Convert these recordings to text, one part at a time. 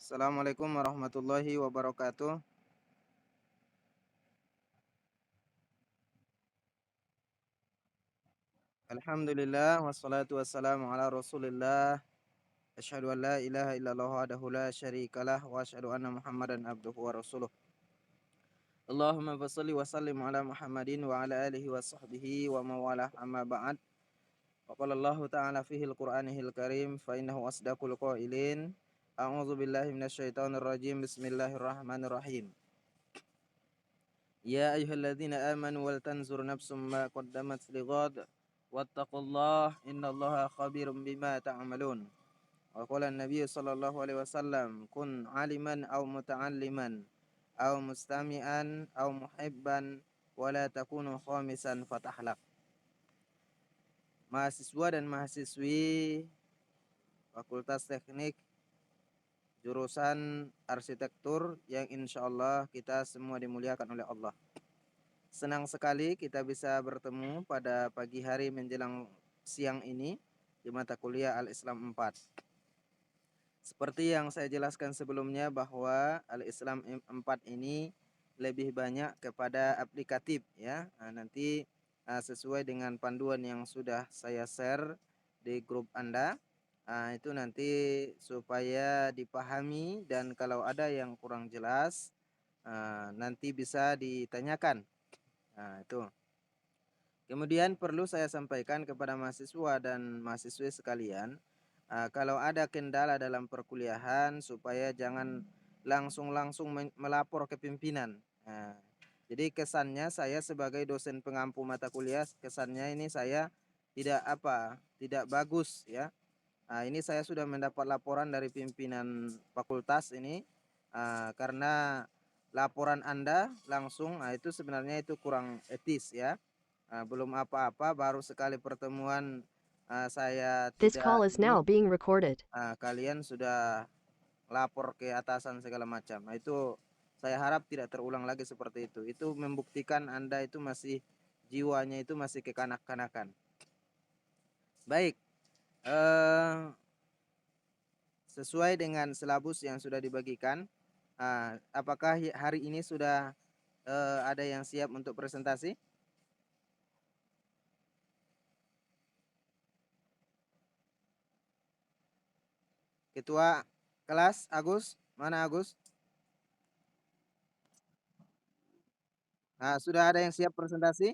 Assalamualaikum warahmatullahi wabarakatuh. Alhamdulillah wassalatu wassalamu ala Rasulillah. Asyhadu an la ilaha illallah wahdahu la syarikalah wa asyhadu anna Muhammadan abduhu wa rasuluh. Allahumma fashalli wa sallim ala Muhammadin wa ala alihi wa sahbihi wa mawalah amma ba'd. Wa qala Allah ta'ala fihil Qur'anihil Karim fa innahu asdaqul qailin. A'udzu billahi minasyaitonir rajim. Bismillahirrahmanirrahim. Ya ayyuhalladzina amanu wal tanzur nafsum ma qaddamat lighad wattaqullah innallaha khabirum bima ta'malun. Wa qala an-nabiy sallallahu alaihi wasallam kun aliman aw muta'alliman aw mustami'an aw muhibban wa la takunu khamisan fatahlak. Mahasiswa dan mahasiswi Fakultas Teknik jurusan arsitektur yang insyaallah kita semua dimuliakan oleh Allah. Senang sekali kita bisa bertemu pada pagi hari menjelang siang ini di mata kuliah Al-Islam 4. Seperti yang saya jelaskan sebelumnya bahwa Al-Islam 4 ini lebih banyak kepada aplikatif ya. Nanti sesuai dengan panduan yang sudah saya share di grup Anda, itu nanti supaya dipahami dan kalau ada yang kurang jelas nanti bisa ditanyakan. Itu. Kemudian perlu saya sampaikan kepada mahasiswa dan mahasiswi sekalian, kalau ada kendala dalam perkuliahan supaya jangan langsung melapor ke pimpinan. Jadi kesannya saya sebagai dosen pengampu mata kuliah, kesannya ini saya tidak bagus ya. Ini saya sudah mendapat laporan dari pimpinan fakultas ini, karena laporan Anda langsung, itu sebenarnya itu kurang etis ya. Belum apa-apa, baru sekali pertemuan saya This tidak call is ini, now being recorded. kalian sudah lapor ke atasan segala macam. Itu saya harap tidak terulang lagi seperti itu. Itu membuktikan Anda itu masih jiwanya itu masih kekanak-kanakan. Baik, sesuai dengan silabus yang sudah dibagikan, apakah hari ini sudah ada yang siap untuk presentasi? Ketua kelas Agus, mana Agus? Sudah ada yang siap presentasi?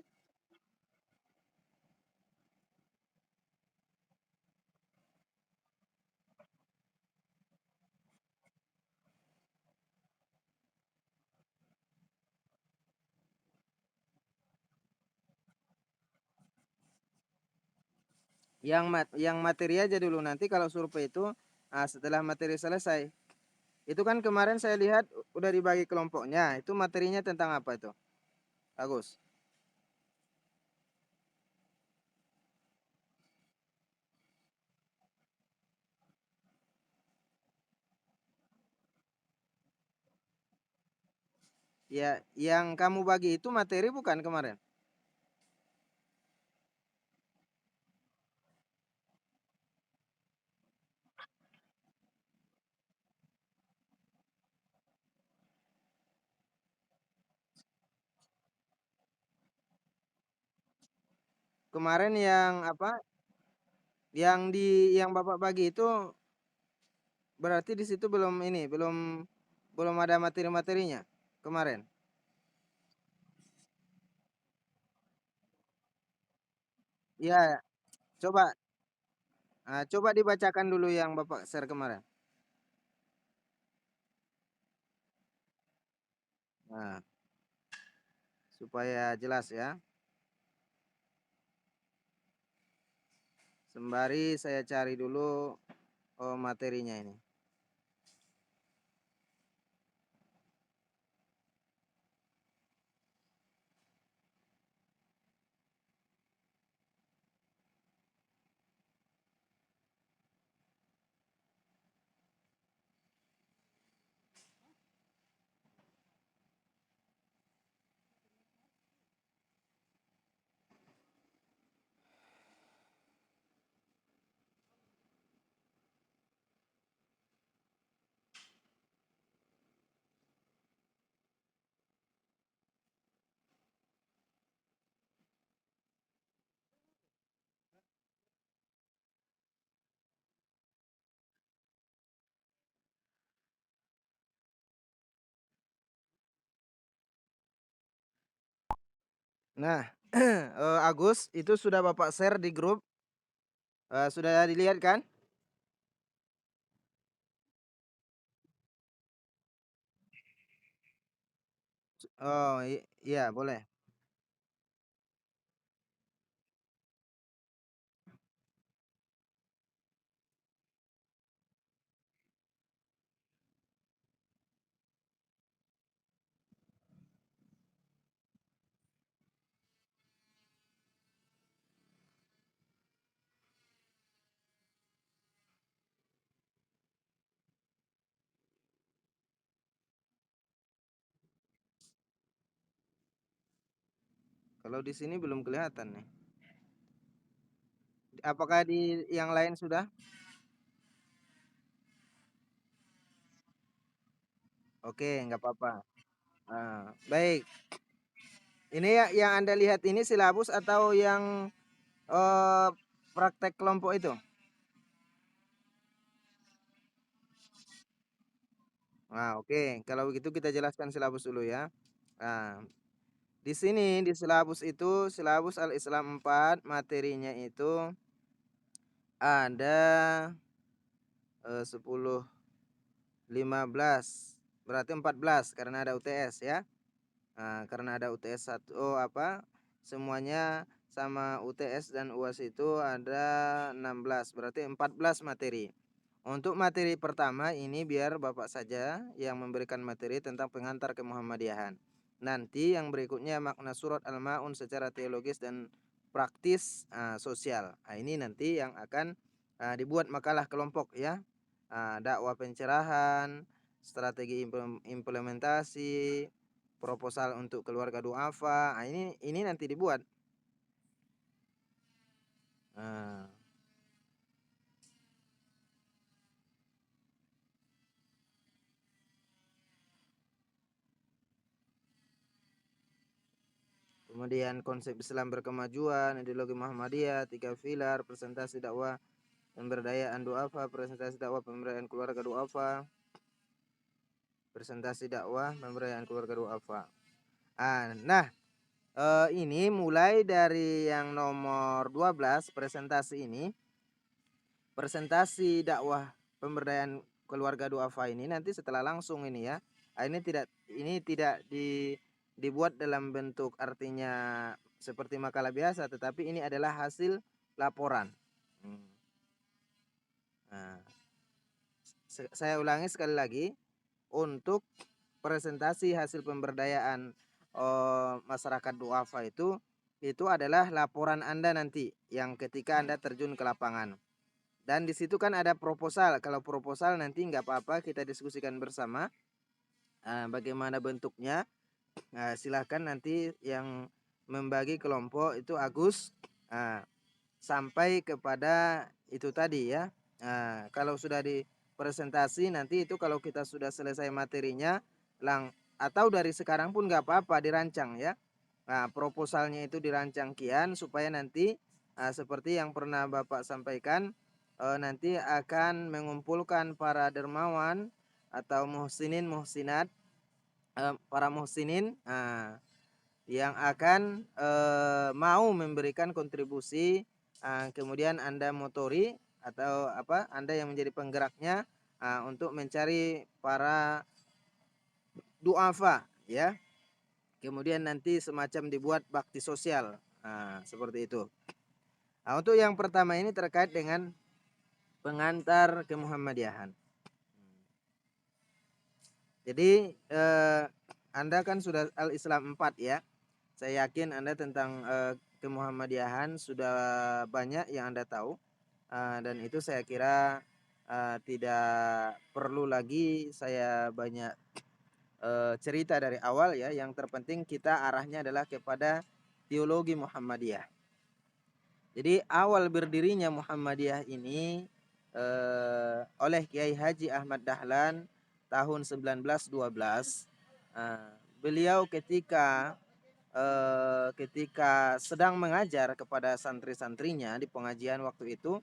Yang materi aja dulu, nanti kalau survei itu setelah materi selesai. Itu kan kemarin saya lihat udah dibagi kelompoknya. Itu materinya tentang apa itu? Agus. Ya, yang kamu bagi itu materi bukan kemarin? Kemarin yang apa? Yang Bapak bagi itu berarti di situ belum ini, belum ada materi-materinya kemarin. Ya, coba coba dibacakan dulu yang Bapak share kemarin. Nah, supaya jelas ya. Sembari saya cari dulu materinya ini. Nah, Agus itu sudah Bapak share di grup, sudah dilihat kan? Oh, iya boleh. Kalau di sini belum kelihatan nih. Apakah di yang lain sudah? Oke, nggak apa-apa. Baik. Ini ya yang Anda lihat ini silabus atau yang eh, praktek kelompok itu? Nah, oke. Kalau begitu kita jelaskan silabus dulu ya. Nah, di sini di silabus itu silabus Al-Islam 4 materinya itu ada 10, 15, berarti 14 karena ada UTS ya. Nah, karena ada UTS satu, oh apa? Semuanya sama UTS dan UAS itu ada 16, berarti 14 materi. Untuk materi pertama ini biar Bapak saja yang memberikan materi tentang pengantar ke Muhammadiyahan. Nanti yang berikutnya makna surat Al-Maun secara teologis dan praktis sosial. Nah, ini nanti yang akan dibuat makalah kelompok ya. Dakwah pencerahan, strategi implementasi, proposal untuk keluarga duafa. Nah, ini nanti dibuat. Nah, kemudian konsep Islam berkemajuan, ideologi Muhammadiyah, tiga pilar, presentasi dakwah pemberdayaan duafa, presentasi dakwah pemberdayaan keluarga duafa, presentasi dakwah pemberdayaan keluarga duafa. Nah, ini mulai dari yang nomor 12 presentasi ini, presentasi dakwah pemberdayaan keluarga duafa ini nanti setelah langsung ini ya. Ini tidak dibuat dalam bentuk artinya seperti makalah biasa, tetapi ini adalah hasil laporan. Hmm. Nah, saya ulangi sekali lagi, untuk presentasi hasil pemberdayaan masyarakat duafa itu adalah laporan Anda nanti yang ketika Anda terjun ke lapangan. Dan di situ kan ada proposal. Kalau proposal nanti nggak apa-apa kita diskusikan bersama bagaimana bentuknya. Silahkan nanti yang membagi kelompok itu Agus sampai kepada itu tadi ya. Kalau sudah di presentasi nanti itu kalau kita sudah selesai materinya atau dari sekarang pun nggak apa-apa dirancang ya. Proposalnya itu dirancang kian supaya nanti seperti yang pernah Bapak sampaikan nanti akan mengumpulkan para dermawan atau muhsinin muhsinat, para muhsinin yang akan mau memberikan kontribusi, kemudian Anda motori atau apa Anda yang menjadi penggeraknya untuk mencari para duafa ya. Kemudian nanti semacam dibuat bakti sosial. Seperti itu. Untuk yang pertama ini terkait dengan pengantar ke Muhammadiyahan. Jadi Anda kan sudah Al-Islam 4 ya. Saya yakin Anda tentang kemuhammadiyahan sudah banyak yang Anda tahu. Dan itu saya kira tidak perlu lagi saya banyak cerita dari awal ya. Yang terpenting kita arahnya adalah kepada teologi Muhammadiyah. Jadi awal berdirinya Muhammadiyah ini oleh Kiai Haji Ahmad Dahlan tahun 1912. Beliau ketika sedang mengajar kepada santri-santrinya di pengajian waktu itu,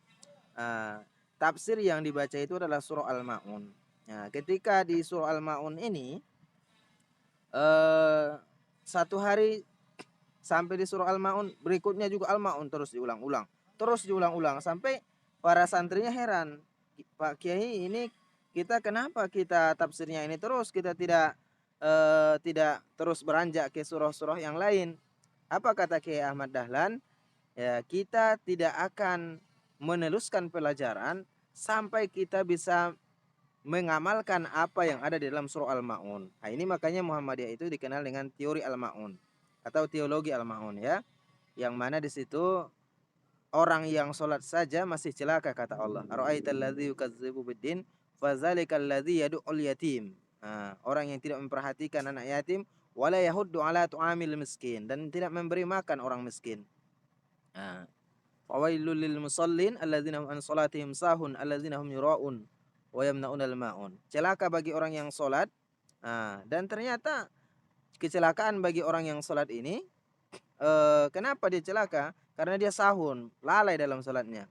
tafsir yang dibaca itu adalah surah Al-Maun. Nah, ketika di surah Al-Maun ini satu hari sampai di surah Al-Maun, berikutnya juga Al-Maun, terus diulang-ulang sampai para santrinya heran, Pak Kiai, ini kita kenapa kita tafsirnya ini terus, kita tidak terus beranjak ke surah-surah yang lain. Apa kata Kiai Ahmad Dahlan? Ya, kita tidak akan meneruskan pelajaran sampai kita bisa mengamalkan apa yang ada di dalam surah Al-Maun. Nah, ini makanya Muhammadiyah itu dikenal dengan teori Al-Maun atau teologi Al-Maun, ya. Yang mana di situ orang yang sholat saja masih celaka, kata Allah. Ara'aital ladzi yukadzibu biddin fadzalikal ladzi yad'ul yatim. Nah, orang yang tidak memperhatikan anak yatim, wala yahuddu ala tu'amil miskin, dan tidak memberi makan orang miskin. Nah, fawailul lil musallin alladzina hum an salatihim sahun alladzina hum yura'un wa yamna'unal ma'un. Celaka bagi orang yang salat. Nah, dan ternyata kecelakaan bagi orang yang salat ini, kenapa dia celaka? Karena dia sahun, lalai dalam salatnya.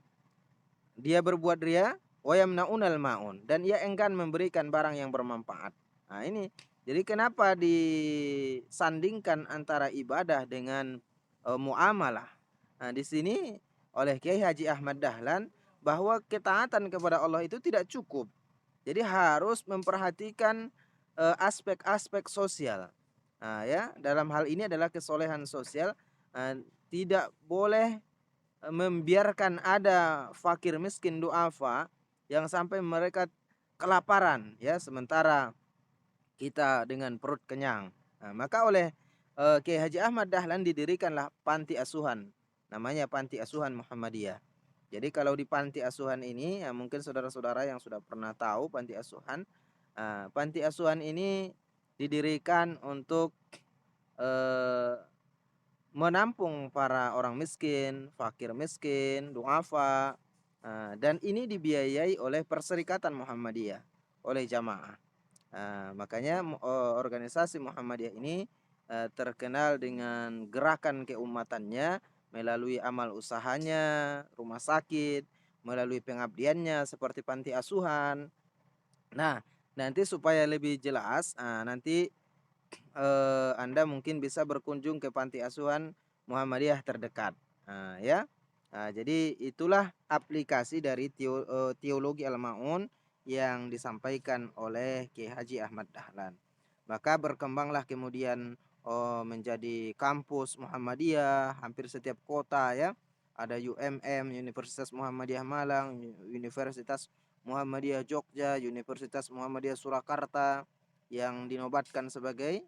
Dia berbuat ria, wa yamna'unal ma'un, dan ia enggan memberikan barang yang bermanfaat. Nah, ini jadi kenapa disandingkan antara ibadah dengan muamalah. Nah, di sini oleh Kiai Haji Ahmad Dahlan bahwa ketaatan kepada Allah itu tidak cukup. Jadi harus memperhatikan aspek-aspek sosial. Nah, ya, dalam hal ini adalah kesolehan sosial. Tidak boleh membiarkan ada fakir miskin duafa yang sampai mereka kelaparan, ya, sementara kita dengan perut kenyang. Nah, maka oleh Kiai Haji Ahmad Dahlan didirikanlah panti asuhan, namanya Panti Asuhan Muhammadiyah. Jadi kalau di panti asuhan ini, ya mungkin saudara-saudara yang sudah pernah tahu panti asuhan. Panti asuhan ini didirikan untuk menampung para orang miskin, fakir miskin, duafa, dan ini dibiayai oleh Perserikatan Muhammadiyah, oleh jamaah. Makanya organisasi Muhammadiyah ini terkenal dengan gerakan keumatannya melalui amal usahanya, rumah sakit, melalui pengabdiannya seperti panti asuhan. Nah, nanti supaya lebih jelas, nanti Anda mungkin bisa berkunjung ke panti asuhan Muhammadiyah terdekat. Ya. Jadi itulah aplikasi dari teologi Al-Maun yang disampaikan oleh Kiai Haji Ahmad Dahlan. Maka berkembanglah kemudian menjadi kampus Muhammadiyah hampir setiap kota, ya. Ada UMM, Universitas Muhammadiyah Malang, Universitas Muhammadiyah Jogja, Universitas Muhammadiyah Surakarta, yang dinobatkan sebagai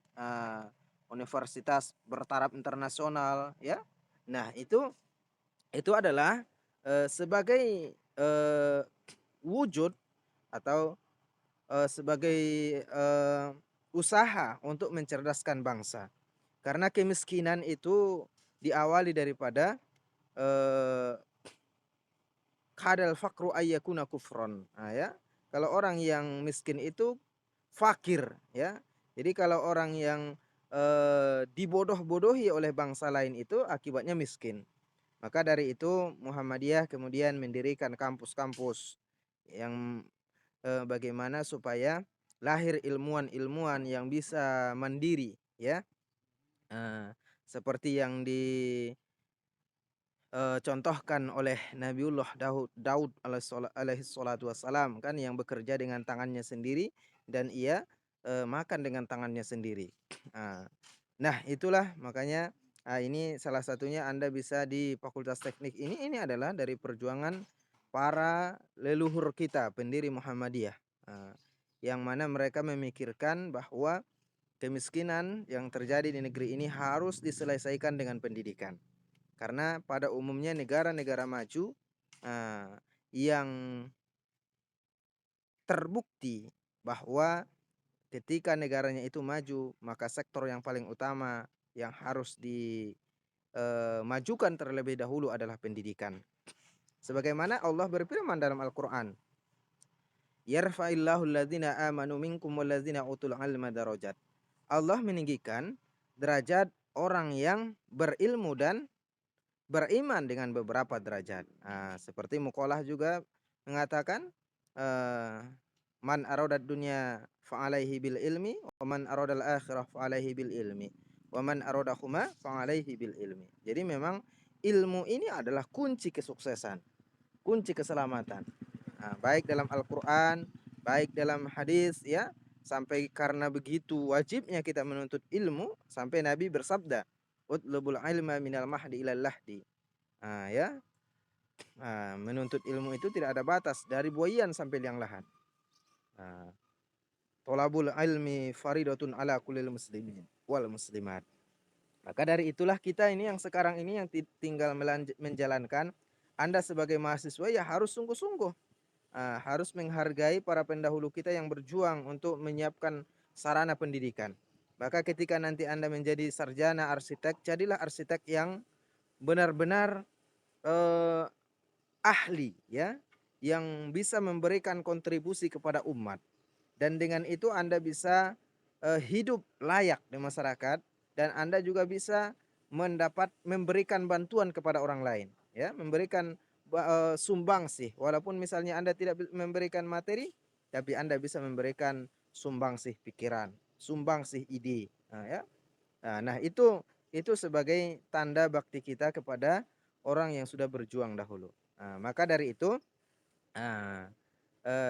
universitas bertaraf internasional, ya. Nah, itu adalah sebagai wujud atau sebagai usaha untuk mencerdaskan bangsa. Karena kemiskinan itu diawali daripada kadal fakru ayyakuna kufron. Nah, ya. Kalau orang yang miskin itu fakir, ya. Jadi kalau orang yang dibodoh-bodohi oleh bangsa lain itu akibatnya miskin. Maka dari itu Muhammadiyah kemudian mendirikan kampus-kampus yang bagaimana supaya lahir ilmuwan-ilmuwan yang bisa mandiri, ya. Seperti yang contohkan oleh Nabiullah Daud alaihi salatu wassalam, kan, yang bekerja dengan tangannya sendiri dan ia makan dengan tangannya sendiri. Nah, itulah makanya ini salah satunya Anda bisa di Fakultas Teknik ini adalah dari perjuangan para leluhur kita pendiri Muhammadiyah, yang mana mereka memikirkan bahwa kemiskinan yang terjadi di negeri ini harus diselesaikan dengan pendidikan. Karena pada umumnya negara-negara maju yang terbukti bahwa ketika negaranya itu maju, maka sektor yang paling utama yang harus dimajukan terlebih dahulu adalah pendidikan. Sebagaimana Allah berfirman dalam Al-Quran, yarfa'illahu alladhina amanu minkum walladhina utul ilma darajat. Allah meninggikan derajat orang yang berilmu dan beriman dengan beberapa derajat. Seperti Muqalah juga mengatakan, man aradad dunya fa'alaihi bil ilmi wa man aradal akhirah fa'alaihi bil ilmi Wa man aradahuma fa'alaihi bil ilmi. Jadi memang ilmu ini adalah kunci kesuksesan, kunci keselamatan. Nah, baik dalam Al-Qur'an, baik dalam hadis ya. Sampai karena begitu wajibnya kita menuntut ilmu sampai Nabi bersabda, "Utlubul ilma minal mahdi ilal lahdi." Nah, ya. Nah, menuntut ilmu itu tidak ada batas dari buayan sampai liang lahat. Nah, tolabul ilmi faridatun ala kulil muslimin wal muslimat. Maka dari itulah kita ini yang sekarang ini yang tinggal menjalankan. Anda sebagai mahasiswa ya harus sungguh-sungguh. Harus menghargai para pendahulu kita yang berjuang untuk menyiapkan sarana pendidikan. Maka ketika nanti Anda menjadi sarjana arsitek, jadilah arsitek yang benar-benar eh, ahli ya, yang bisa memberikan kontribusi kepada umat. Dan dengan itu Anda bisa hidup layak di masyarakat dan Anda juga bisa memberikan bantuan kepada orang lain, ya, memberikan sumbang sih. Walaupun misalnya Anda tidak memberikan materi, tapi Anda bisa memberikan sumbang sih pikiran, sumbang sih ide. Nah, ya. Nah, itu sebagai tanda bakti kita kepada orang yang sudah berjuang dahulu. Maka dari itu, nah,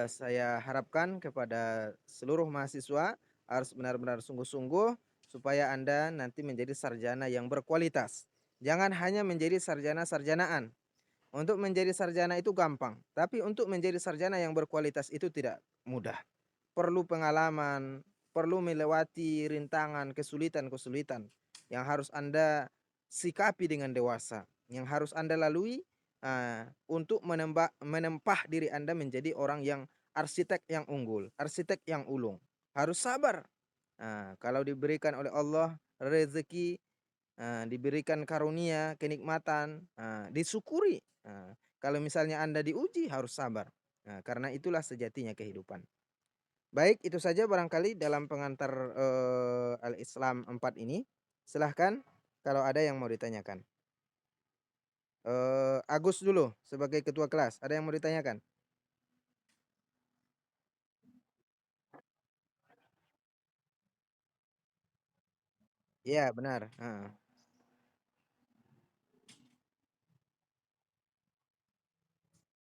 saya harapkan kepada seluruh mahasiswa harus benar-benar sungguh-sungguh supaya Anda nanti menjadi sarjana yang berkualitas. Jangan hanya menjadi sarjana-sarjanaan. Untuk menjadi sarjana itu gampang, tapi untuk menjadi sarjana yang berkualitas itu tidak mudah. Perlu pengalaman, perlu melewati rintangan, kesulitan-kesulitan yang harus Anda sikapi dengan dewasa, yang harus Anda lalui untuk menempah diri Anda menjadi orang yang arsitek yang unggul, arsitek yang ulung. Harus sabar. Kalau diberikan oleh Allah rezeki, diberikan karunia, kenikmatan, disyukuri. Kalau misalnya Anda diuji harus sabar. Karena itulah sejatinya kehidupan. Baik, itu saja barangkali dalam pengantar Al-Islam 4 ini. Silahkan kalau ada yang mau ditanyakan. Agus dulu sebagai ketua kelas. Ada yang mau ditanyakan? Iya, benar.